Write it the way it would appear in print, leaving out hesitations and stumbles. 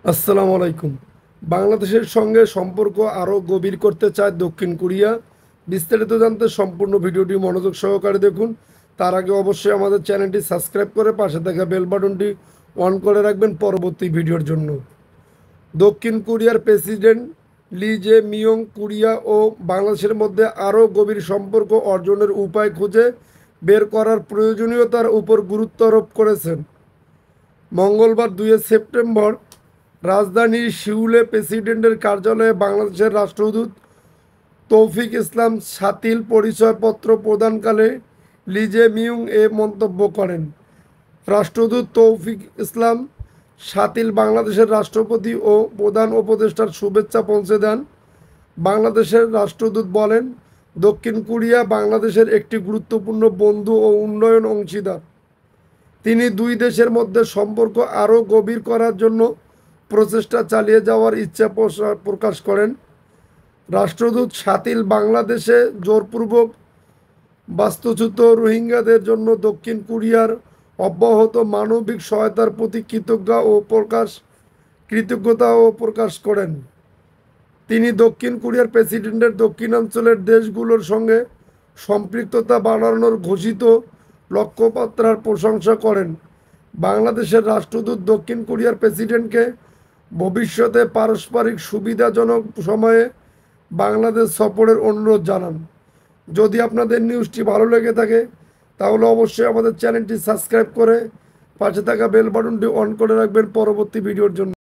আসসালামু আলাইকুম। বাংলাদেশের সঙ্গে সম্পর্ক আরও গভীর করতে চায় দক্ষিণ কোরিয়া। বিস্তারিত জানতে সম্পূর্ণ ভিডিওটি মনোযোগ সহকারে দেখুন। তার আগে অবশ্যই আমাদের চ্যানেলটি সাবস্ক্রাইব করে পাশে থাকা বেল বাটনটি অন করে রাখবেন পরবর্তী ভিডিওর জন্য। দক্ষিণ কোরিয়ার president Lee Jae Miyong Korea ও বাংলাদেশের মধ্যে আরও গভীর সম্পর্ক অর্জনের উপায় খুঁজে বের করার প্রয়োজনীয়তার উপর গুরুত্ব আরোপ করেছেন। মঙ্গলবার 2 সেপ্টেম্বর রাজধানীর সিউলে প্রেসিডেন্টের কার্যালয়ে বাংলাদেশের রাষ্ট্রদূত তৌফিক ইসলাম শাতিল পরিচয়পত্র প্রদানকালে লি জে মিয়ং এ মন্তব্য করেন। রাষ্ট্রদূত তৌফিক ইসলাম শাতিল বাংলাদেশের রাষ্ট্রপতি ও প্রধান উপদেষ্টার শুভেচ্ছা পৌঁছে দেন। বাংলাদেশের রাষ্ট্রদূত বলেন, দক্ষিণ কোরিয়া বাংলাদেশের একটি গুরুত্বপূর্ণ বন্ধু ও উন্নয়ন অংশীদার। তিনি দুই দেশের মধ্যে সম্পর্ক আরও গভীর করার জন্য প্রচেষ্টা চালিয়ে যাওয়ার ইচ্ছা প্রকাশ করেন। রাষ্ট্রদূত শাতিল বাংলাদেশে জোরপূর্বক বাস্তুচ্যুত রোহিঙ্গাদের জন্য দক্ষিণ কোরিয়ার অব্যাহত মানবিক সহায়তার প্রতি কৃতজ্ঞতাও প্রকাশ করেন। তিনি দক্ষিণ কোরিয়ার প্রেসিডেন্টের দক্ষিণাঞ্চলের দেশগুলোর সঙ্গে সম্পৃক্ততা বাড়ানোর ঘোষিত লক্ষ্যমাত্রার প্রশংসা করেন। বাংলাদেশের রাষ্ট্রদূত দক্ষিণ কোরিয়ার প্রেসিডেন্টকে ভবিষ্যতে পারস্পরিক সুবিধাজনক সময়ে বাংলাদেশ সফরের অনুরোধ জানান। যদি আপনাদের নিউজটি ভালো লেগে থাকে তাহলে অবশ্যই আমাদের চ্যানেলটি সাবস্ক্রাইব করে পাশে থাকা বেল বাটনটি অন করে রাখবেন পরবর্তী ভিডিওর জন্য।